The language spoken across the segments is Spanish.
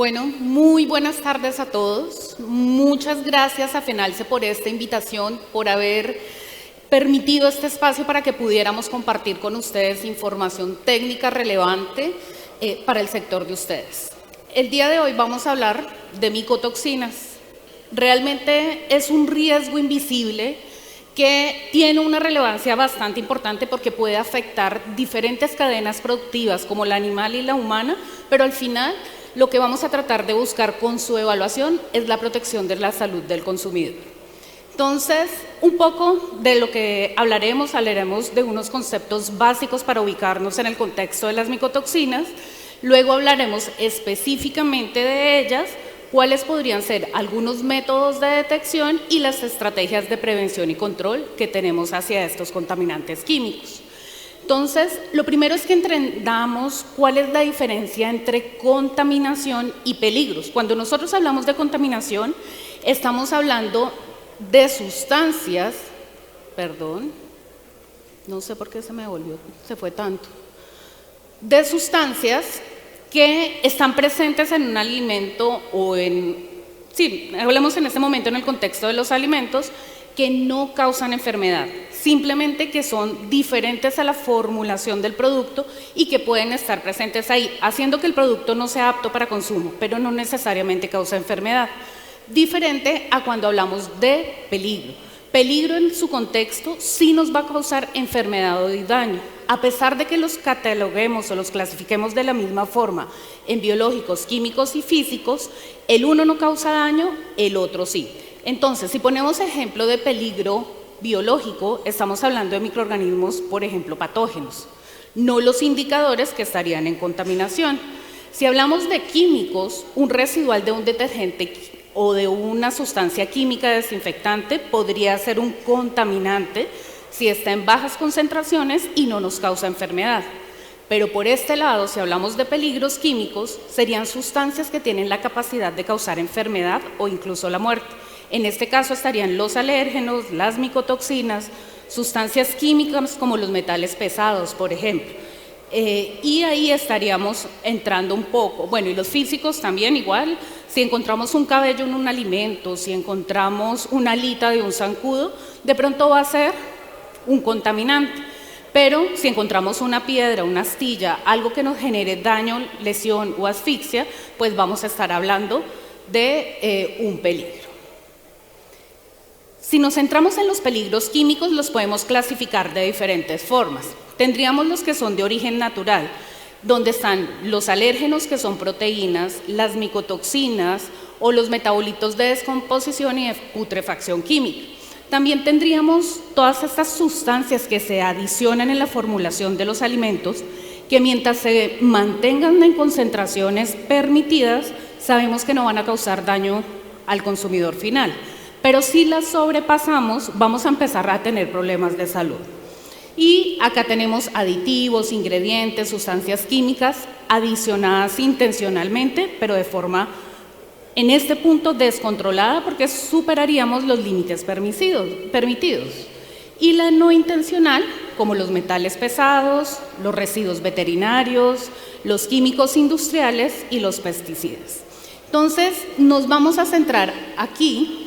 Bueno, muy buenas tardes a todos. Muchas gracias a FENALCE por esta invitación, por haber permitido este espacio para que pudiéramos compartir con ustedes información técnica relevante para el sector de ustedes. El día de hoy vamos a hablar de micotoxinas. Realmente es un riesgo invisible que tiene una relevancia bastante importante porque puede afectar diferentes cadenas productivas como la animal y la humana, pero al final lo que vamos a tratar de buscar con su evaluación es la protección de la salud del consumidor. Entonces, un poco de lo que hablaremos de unos conceptos básicos para ubicarnos en el contexto de las micotoxinas, luego hablaremos específicamente de ellas, cuáles podrían ser algunos métodos de detección y las estrategias de prevención y control que tenemos hacia estos contaminantes químicos. Entonces, lo primero es que entendamos cuál es la diferencia entre contaminación y peligros. Cuando nosotros hablamos de contaminación, estamos hablando de sustancias, no sé por qué se fue tanto, de sustancias que están presentes en un alimento hablemos en este momento en el contexto de los alimentos, que no causan enfermedad, simplemente que son diferentes a la formulación del producto y que pueden estar presentes ahí, haciendo que el producto no sea apto para consumo, pero no necesariamente causa enfermedad. Diferente a cuando hablamos de peligro. Peligro en su contexto sí nos va a causar enfermedad o daño, a pesar de que los cataloguemos o los clasifiquemos de la misma forma en biológicos, químicos y físicos, el uno no causa daño, el otro sí. Entonces, si ponemos ejemplo de peligro biológico, estamos hablando de microorganismos, por ejemplo, patógenos, no los indicadores que estarían en contaminación. Si hablamos de químicos, un residual de un detergente o de una sustancia química desinfectante podría ser un contaminante si está en bajas concentraciones y no nos causa enfermedad. Pero por este lado, si hablamos de peligros químicos, serían sustancias que tienen la capacidad de causar enfermedad o incluso la muerte. En este caso estarían los alérgenos, las micotoxinas, sustancias químicas como los metales pesados, por ejemplo. Y ahí estaríamos entrando un poco, bueno, y los físicos también igual, si encontramos un cabello en un alimento, si encontramos una alita de un zancudo, de pronto va a ser un contaminante, pero si encontramos una piedra, una astilla, algo que nos genere daño, lesión o asfixia, pues vamos a estar hablando de un peligro. Si nos centramos en los peligros químicos, los podemos clasificar de diferentes formas. Tendríamos los que son de origen natural, donde están los alérgenos, que son proteínas, las micotoxinas o los metabolitos de descomposición y de putrefacción química. También tendríamos todas estas sustancias que se adicionan en la formulación de los alimentos, que mientras se mantengan en concentraciones permitidas, sabemos que no van a causar daño al consumidor final. Pero si las sobrepasamos, vamos a empezar a tener problemas de salud. Y acá tenemos aditivos, ingredientes, sustancias químicas adicionadas intencionalmente, pero de forma, en este punto, descontrolada, porque superaríamos los límites permitidos. Y la no intencional, como los metales pesados, los residuos veterinarios, los químicos industriales y los pesticidas. Entonces, nos vamos a centrar aquí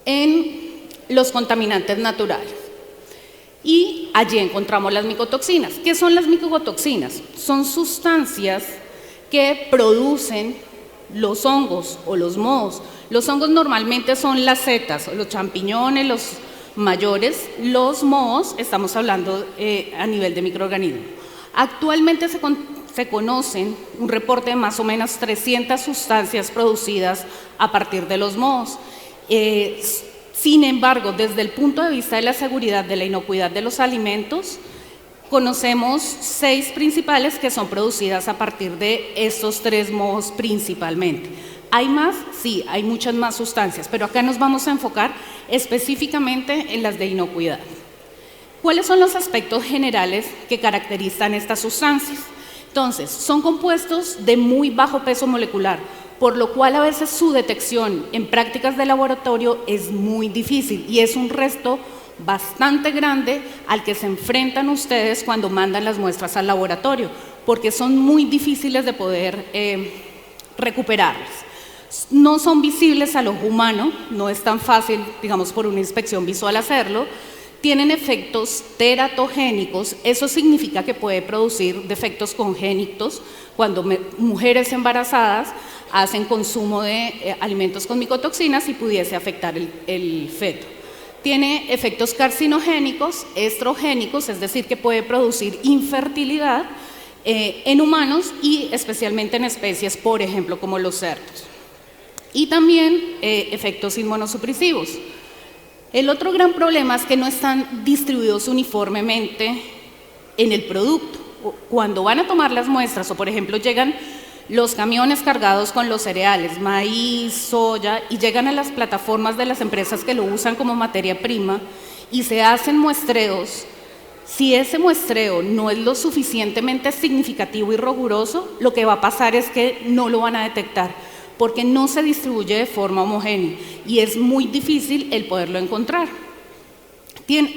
en los contaminantes naturales. Y allí encontramos las micotoxinas. ¿Qué son las micotoxinas? Son sustancias que producen los hongos o los mohos. Los hongos normalmente son las setas, los champiñones, los mayores. Los mohos, estamos hablando a nivel de microorganismo. Actualmente se conocen un reporte de más o menos 300 sustancias producidas a partir de los mohos. Sin embargo, desde el punto de vista de la seguridad, de la inocuidad de los alimentos, conocemos 6 principales que son producidas a partir de estos 3 mohos principalmente. ¿Hay más? Sí, hay muchas más sustancias, pero acá nos vamos a enfocar específicamente en las de inocuidad. ¿Cuáles son los aspectos generales que caracterizan estas sustancias? Entonces, son compuestos de muy bajo peso molecular, por lo cual a veces su detección en prácticas de laboratorio es muy difícil y es un reto bastante grande al que se enfrentan ustedes cuando mandan las muestras al laboratorio, porque son muy difíciles de poder recuperarlas. No son visibles al ojo humano, no es tan fácil, digamos, por una inspección visual hacerlo. Tienen efectos teratogénicos, eso significa que puede producir defectos congénitos cuando mujeres embarazadas hacen consumo de alimentos con micotoxinas y pudiese afectar el feto. Tiene efectos carcinogénicos, estrogénicos, es decir, que puede producir infertilidad en humanos y especialmente en especies, por ejemplo, como los cerdos. Y también efectos inmunosupresivos. El otro gran problema es que no están distribuidos uniformemente en el producto. Cuando van a tomar las muestras o, por ejemplo, llegan los camiones cargados con los cereales, maíz, soya, y llegan a las plataformas de las empresas que lo usan como materia prima y se hacen muestreos, si ese muestreo no es lo suficientemente significativo y riguroso, lo que va a pasar es que no lo van a detectar, porque no se distribuye de forma homogénea y es muy difícil el poderlo encontrar.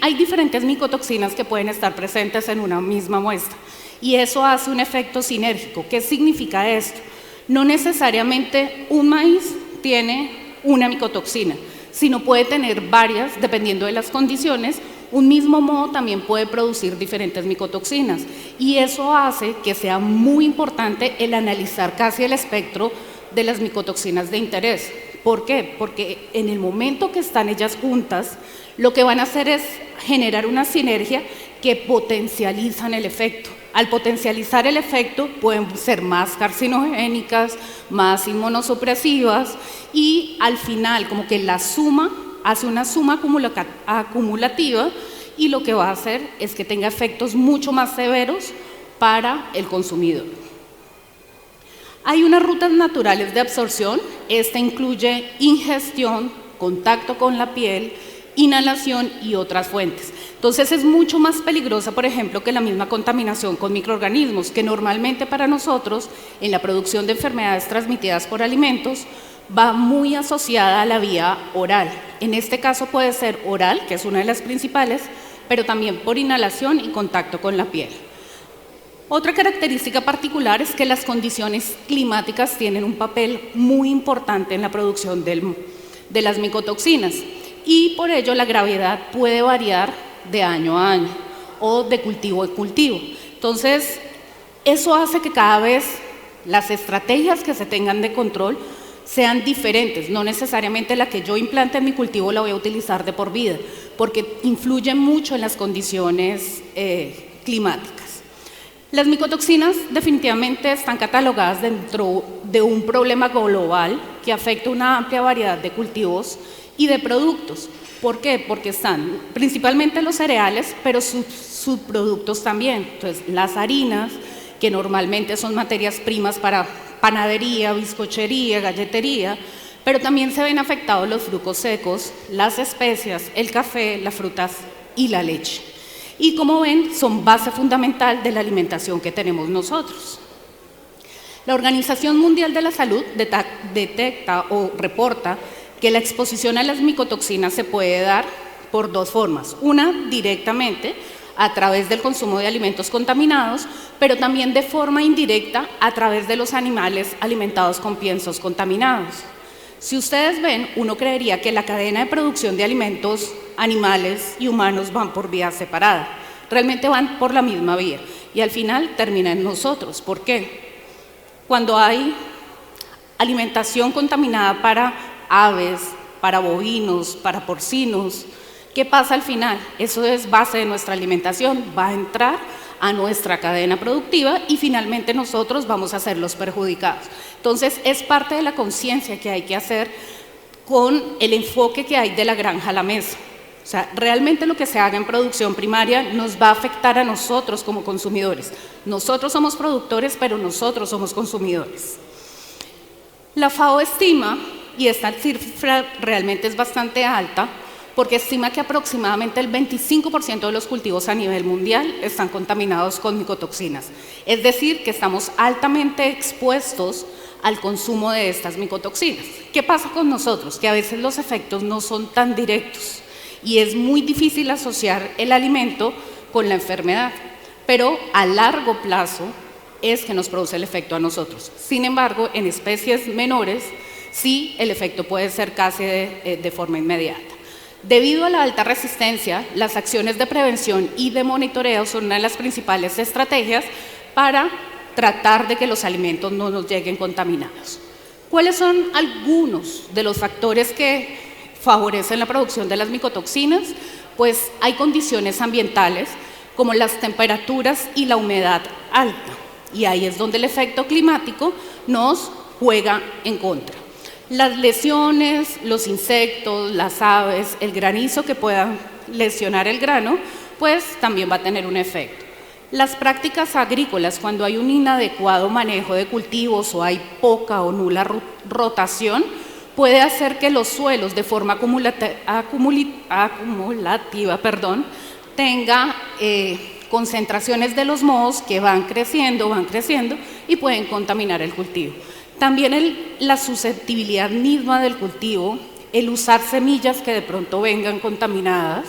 Hay diferentes micotoxinas que pueden estar presentes en una misma muestra y eso hace un efecto sinérgico. ¿Qué significa esto? No necesariamente un maíz tiene una micotoxina, sino puede tener varias dependiendo de las condiciones. Un mismo modo también puede producir diferentes micotoxinas y eso hace que sea muy importante el analizar casi el espectro de las micotoxinas de interés. ¿Por qué? Porque en el momento que están ellas juntas, lo que van a hacer es generar una sinergia que potencializan el efecto. Al potencializar el efecto pueden ser más carcinogénicas, más inmunosupresivas y al final como que la suma hace una suma acumulativa y lo que va a hacer es que tenga efectos mucho más severos para el consumidor. Hay unas rutas naturales de absorción, esta incluye ingestión, contacto con la piel, inhalación y otras fuentes. Entonces es mucho más peligrosa, por ejemplo, que la misma contaminación con microorganismos, que normalmente para nosotros, en la producción de enfermedades transmitidas por alimentos, va muy asociada a la vía oral. En este caso puede ser oral, que es una de las principales, pero también por inhalación y contacto con la piel. Otra característica particular es que las condiciones climáticas tienen un papel muy importante en la producción de las micotoxinas y por ello la gravedad puede variar de año a año o de cultivo a cultivo. Entonces, eso hace que cada vez las estrategias que se tengan de control sean diferentes, no necesariamente la que yo implante en mi cultivo la voy a utilizar de por vida, porque influye mucho en las condiciones climáticas. Las micotoxinas definitivamente están catalogadas dentro de un problema global que afecta una amplia variedad de cultivos y de productos. ¿Por qué? Porque están principalmente los cereales, pero sus subproductos también. Entonces, las harinas, que normalmente son materias primas para panadería, bizcochería, galletería, pero también se ven afectados los frutos secos, las especias, el café, las frutas y la leche. Y como ven, son base fundamental de la alimentación que tenemos nosotros. La Organización Mundial de la Salud detecta o reporta que la exposición a las micotoxinas se puede dar por dos formas. Una, directamente, a través del consumo de alimentos contaminados, pero también de forma indirecta a través de los animales alimentados con piensos contaminados. Si ustedes ven, uno creería que la cadena de producción de alimentos animales y humanos van por vías separadas. Realmente van por la misma vía y al final termina en nosotros. ¿Por qué? Cuando hay alimentación contaminada para aves, para bovinos, para porcinos, ¿qué pasa al final? Eso es base de nuestra alimentación, va a entrar a nuestra cadena productiva y finalmente nosotros vamos a ser los perjudicados. Entonces es parte de la conciencia que hay que hacer con el enfoque que hay de la granja a la mesa. O sea, realmente lo que se haga en producción primaria nos va a afectar a nosotros como consumidores. Nosotros somos productores, pero nosotros somos consumidores. La FAO estima, y esta cifra realmente es bastante alta, porque estima que aproximadamente el 25% de los cultivos a nivel mundial están contaminados con micotoxinas. Es decir, que estamos altamente expuestos al consumo de estas micotoxinas. ¿Qué pasa con nosotros? Que a veces los efectos no son tan directos y es muy difícil asociar el alimento con la enfermedad, pero a largo plazo es que nos produce el efecto a nosotros. Sin embargo, en especies menores, sí, el efecto puede ser casi de forma inmediata. Debido a la alta resistencia, las acciones de prevención y de monitoreo son una de las principales estrategias para tratar de que los alimentos no nos lleguen contaminados. ¿Cuáles son algunos de los factores que favorecen la producción de las micotoxinas? Pues hay condiciones ambientales como las temperaturas y la humedad alta, y ahí es donde el efecto climático nos juega en contra. Las lesiones, los insectos, las aves, el granizo que puedan lesionar el grano, pues también va a tener un efecto. Las prácticas agrícolas, cuando hay un inadecuado manejo de cultivos o hay poca o nula rotación, puede hacer que los suelos de forma acumulativa tenga concentraciones de los mohos que van creciendo y pueden contaminar el cultivo. También la susceptibilidad misma del cultivo, el usar semillas que de pronto vengan contaminadas,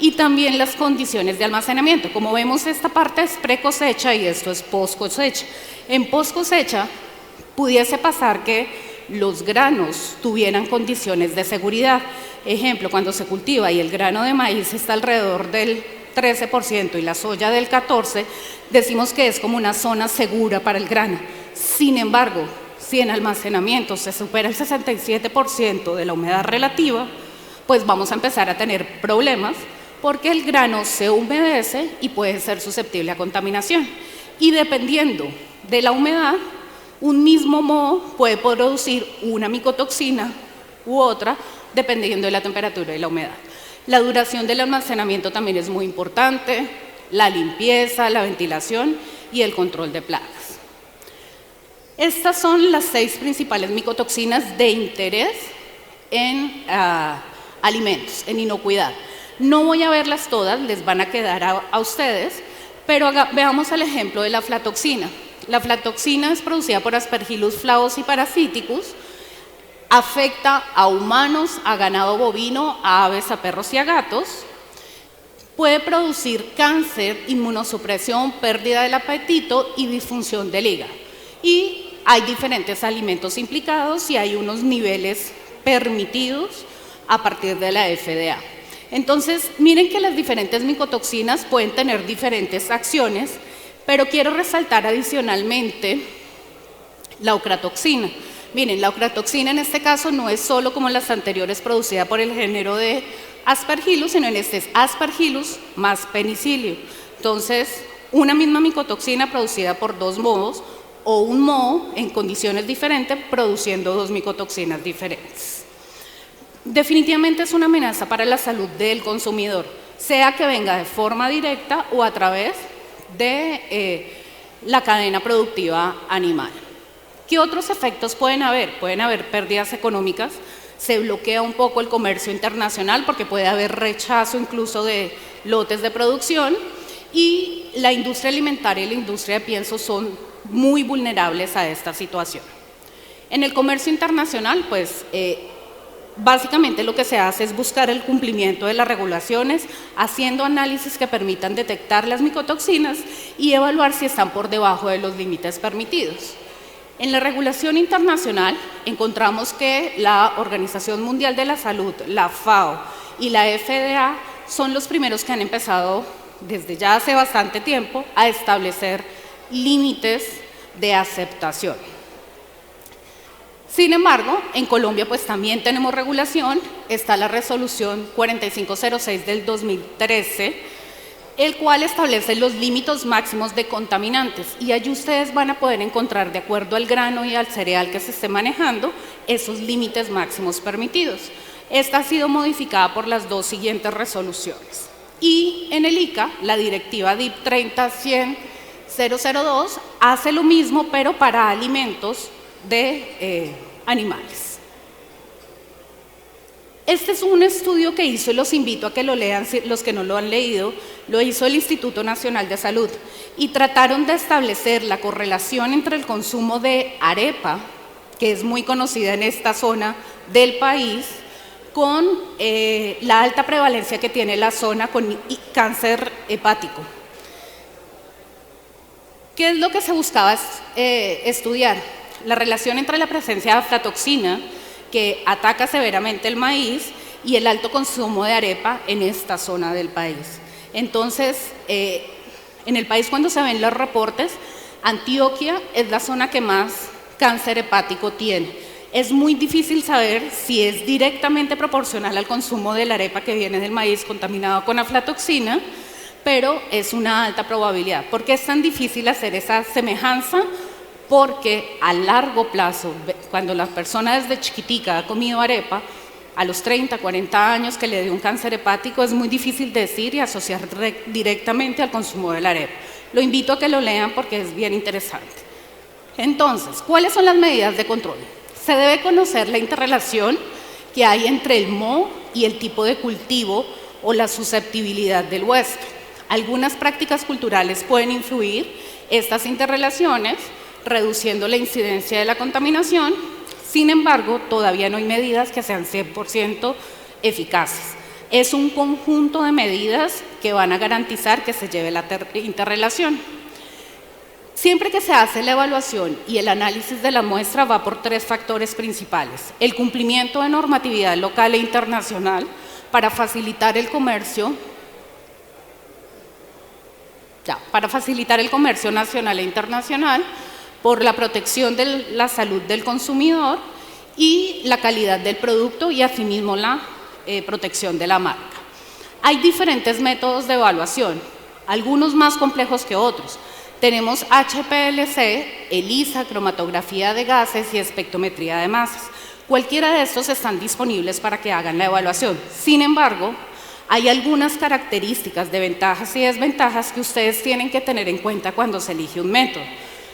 y también las condiciones de almacenamiento. Como vemos, esta parte es pre-cosecha y esto es post-cosecha. En post-cosecha pudiese pasar que los granos tuvieran condiciones de seguridad. Ejemplo, cuando se cultiva y el grano de maíz está alrededor del 13% y la soya del 14%, decimos que es como una zona segura para el grano. Sin embargo, si en almacenamiento se supera el 67% de la humedad relativa, pues vamos a empezar a tener problemas porque el grano se humedece y puede ser susceptible a contaminación. Y dependiendo de la humedad, un mismo moho puede producir una micotoxina u otra, dependiendo de la temperatura y la humedad. La duración del almacenamiento también es muy importante, la limpieza, la ventilación y el control de plagas. Estas son las 6 principales micotoxinas de interés en alimentos, en inocuidad. No voy a verlas todas, les van a quedar a ustedes, pero veamos el ejemplo de la aflatoxina. La aflatoxina es producida por Aspergillus flavus y parasiticus, afecta a humanos, a ganado bovino, a aves, a perros y a gatos, puede producir cáncer, inmunosupresión, pérdida del apetito y disfunción del hígado. Y hay diferentes alimentos implicados y hay unos niveles permitidos a partir de la FDA. Entonces, miren que las diferentes micotoxinas pueden tener diferentes acciones, pero quiero resaltar adicionalmente la ocratoxina. Miren, la ocratoxina en este caso no es solo como las anteriores producida por el género de Aspergillus, sino en este es Aspergillus más penicillium. Entonces, una misma micotoxina producida por 2 mohos o un moho en condiciones diferentes produciendo 2 micotoxinas diferentes. Definitivamente es una amenaza para la salud del consumidor, sea que venga de forma directa o a través de la cadena productiva animal. ¿Qué otros efectos pueden haber? Pueden haber pérdidas económicas, se bloquea un poco el comercio internacional porque puede haber rechazo incluso de lotes de producción y la industria alimentaria y la industria de pienso son muy vulnerables a esta situación. En el comercio internacional, pues, básicamente lo que se hace es buscar el cumplimiento de las regulaciones, haciendo análisis que permitan detectar las micotoxinas y evaluar si están por debajo de los límites permitidos. En la regulación internacional encontramos que la Organización Mundial de la Salud, la FAO y la FDA son los primeros que han empezado desde ya hace bastante tiempo a establecer límites de aceptación. Sin embargo, en Colombia pues también tenemos regulación, está la resolución 4506 del 2013, el cual establece los límites máximos de contaminantes y allí ustedes van a poder encontrar, de acuerdo al grano y al cereal que se esté manejando, esos límites máximos permitidos. Esta ha sido modificada por las 2 siguientes resoluciones. Y en el ICA, la directiva DIP 30-100-002 hace lo mismo, pero para alimentos de animales. Este es un estudio que hizo y los invito a que lo lean los que no lo han leído, lo hizo el Instituto Nacional de Salud y trataron de establecer la correlación entre el consumo de arepa, que es muy conocida en esta zona del país, con la alta prevalencia que tiene la zona con cáncer hepático. ¿Qué es lo que se buscaba estudiar? La relación entre la presencia de aflatoxina, que ataca severamente el maíz, y el alto consumo de arepa en esta zona del país. Entonces, en el país, cuando se ven los reportes, Antioquia es la zona que más cáncer hepático tiene. Es muy difícil saber si es directamente proporcional al consumo de la arepa que viene del maíz contaminado con aflatoxina, pero es una alta probabilidad. ¿Por qué es tan difícil hacer esa semejanza? Porque a largo plazo, cuando la persona desde chiquitica ha comido arepa, a los 30, 40 años que le dio un cáncer hepático, es muy difícil decir y asociar directamente al consumo de la arepa. Lo invito a que lo lean porque es bien interesante. Entonces, ¿cuáles son las medidas de control? Se debe conocer la interrelación que hay entre el moho y el tipo de cultivo o la susceptibilidad del huésped. Algunas prácticas culturales pueden influir estas interrelaciones, reduciendo la incidencia de la contaminación. Sin embargo, todavía no hay medidas que sean 100% eficaces. Es un conjunto de medidas que van a garantizar que se lleve la interrelación. Siempre que se hace la evaluación y el análisis de la muestra va por 3 factores principales: el cumplimiento de normatividad local e internacional para facilitar el comercio, nacional e internacional, por la protección de la salud del consumidor y la calidad del producto, y asimismo la protección de la marca. Hay diferentes métodos de evaluación, algunos más complejos que otros. Tenemos HPLC, ELISA, cromatografía de gases y espectrometría de masas. Cualquiera de estos están disponibles para que hagan la evaluación. Sin embargo, hay algunas características de ventajas y desventajas que ustedes tienen que tener en cuenta cuando se elige un método.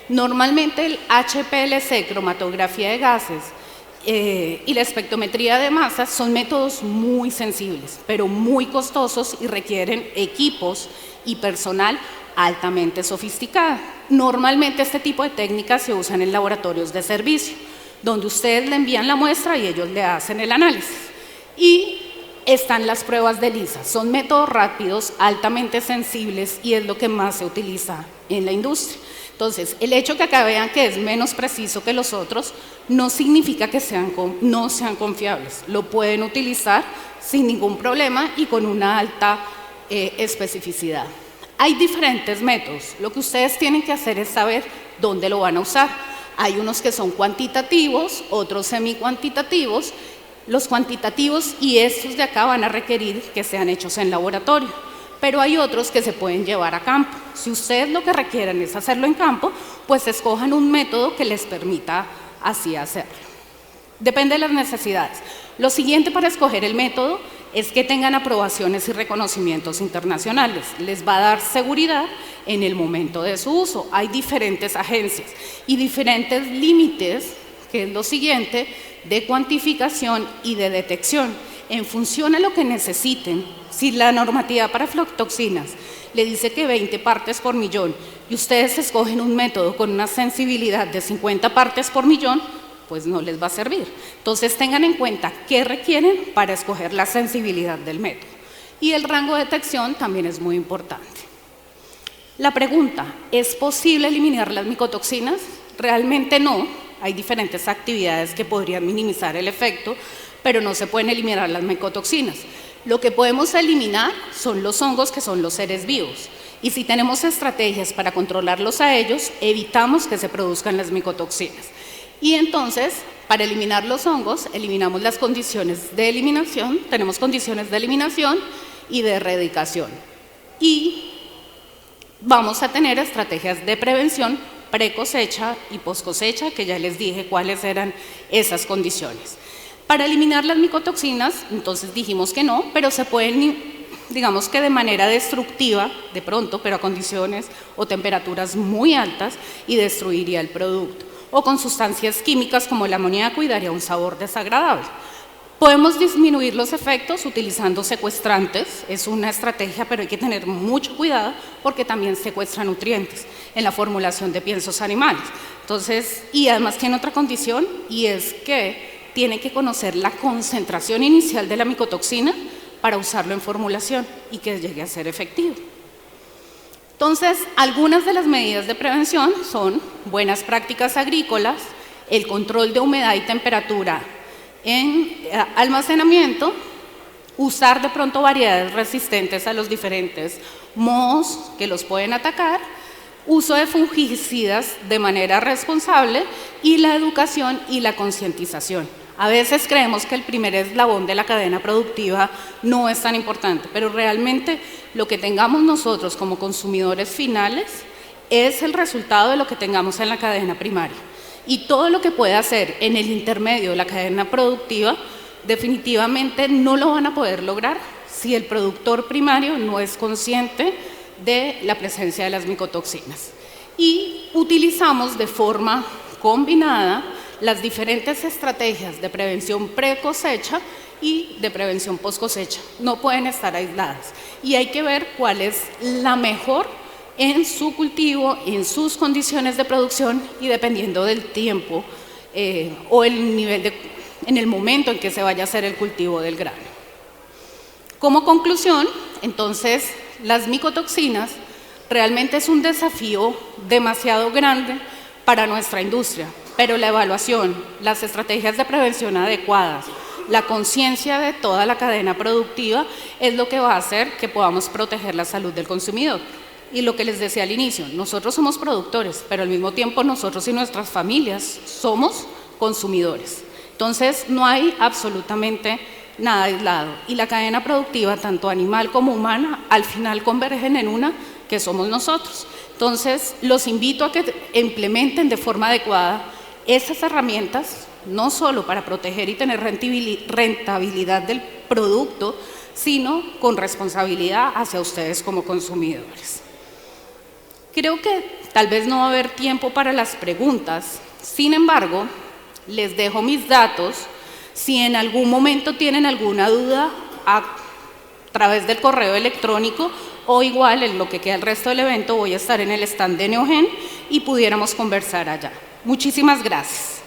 Normalmente el HPLC, cromatografía de gases, y la espectrometría de masas son métodos muy sensibles, pero muy costosos y requieren equipos y personal altamente sofisticado. Normalmente este tipo de técnicas se usan en laboratorios de servicio, donde ustedes le envían la muestra y ellos le hacen el análisis. Y están las pruebas de ELISA, son métodos rápidos, altamente sensibles, y es lo que más se utiliza en la industria. Entonces, el hecho que acá vean que es menos preciso que los otros no significa que no sean confiables. Lo pueden utilizar sin ningún problema y con una alta especificidad. Hay diferentes métodos. Lo que ustedes tienen que hacer es saber dónde lo van a usar. Hay unos que son cuantitativos, otros semi-cuantitativos. Los cuantitativos y estos de acá van a requerir que sean hechos en laboratorio, pero hay otros que se pueden llevar a campo. Si ustedes lo que requieren es hacerlo en campo, pues escojan un método que les permita así hacerlo. Depende de las necesidades. Lo siguiente para escoger el método es que tengan aprobaciones y reconocimientos internacionales. Les va a dar seguridad en el momento de su uso. Hay diferentes agencias y diferentes límites, que es lo siguiente, de cuantificación y de detección. En función a lo que necesiten, si la normativa para aflatoxinas le dice que 20 partes por millón y ustedes escogen un método con una sensibilidad de 50 partes por millón, pues no les va a servir. Entonces tengan en cuenta qué requieren para escoger la sensibilidad del método. Y el rango de detección también es muy importante. La pregunta, ¿es posible eliminar las micotoxinas? Realmente no. Hay diferentes actividades que podrían minimizar el efecto, pero no se pueden eliminar las micotoxinas. Lo que podemos eliminar son los hongos, que son los seres vivos. Y si tenemos estrategias para controlarlos a ellos, evitamos que se produzcan las micotoxinas. Y entonces, para eliminar los hongos, eliminamos las condiciones de eliminación, tenemos condiciones de eliminación y de erradicación. Y vamos a tener estrategias de prevención pre-cosecha y post-cosecha, que ya les dije cuáles eran esas condiciones. Para eliminar las micotoxinas, entonces dijimos que no, pero se pueden, digamos que de manera destructiva, de pronto, pero a condiciones o temperaturas muy altas, y destruiría el producto. O con sustancias químicas como el amoníaco y daría un sabor desagradable. Podemos disminuir los efectos utilizando secuestrantes, es una estrategia, pero hay que tener mucho cuidado porque también secuestra nutrientes en la formulación de piensos animales. Entonces, y además tiene otra condición, y es que tiene que conocer la concentración inicial de la micotoxina para usarlo en formulación y que llegue a ser efectivo. Entonces, algunas de las medidas de prevención son buenas prácticas agrícolas, el control de humedad y temperatura en almacenamiento, usar de pronto variedades resistentes a los diferentes mohos que los pueden atacar, uso de fungicidas de manera responsable y la educación y la concientización. A veces creemos que el primer eslabón de la cadena productiva no es tan importante, pero realmente lo que tengamos nosotros como consumidores finales es el resultado de lo que tengamos en la cadena primaria. Y todo lo que pueda hacer en el intermedio de la cadena productiva definitivamente no lo van a poder lograr si el productor primario no es consciente de la presencia de las micotoxinas. Y utilizamos de forma combinada las diferentes estrategias de prevención pre-cosecha y de prevención post-cosecha. No pueden estar aisladas y hay que ver cuál es la mejor en su cultivo, en sus condiciones de producción y dependiendo del tiempo o el nivel en el momento en que se vaya a hacer el cultivo del grano. Como conclusión, entonces, las micotoxinas realmente es un desafío demasiado grande para nuestra industria, pero la evaluación, las estrategias de prevención adecuadas, la conciencia de toda la cadena productiva es lo que va a hacer que podamos proteger la salud del consumidor. Y lo que les decía al inicio, nosotros somos productores, pero al mismo tiempo nosotros y nuestras familias somos consumidores. Entonces, no hay absolutamente nada aislado. Y la cadena productiva, tanto animal como humana, al final convergen en una que somos nosotros. Entonces, los invito a que implementen de forma adecuada esas herramientas, no solo para proteger y tener rentabilidad del producto, sino con responsabilidad hacia ustedes como consumidores. Creo que tal vez no va a haber tiempo para las preguntas, sin embargo, les dejo mis datos. Si en algún momento tienen alguna duda, a través del correo electrónico o igual en lo que queda el resto del evento, voy a estar en el stand de Neogen y pudiéramos conversar allá. Muchísimas gracias.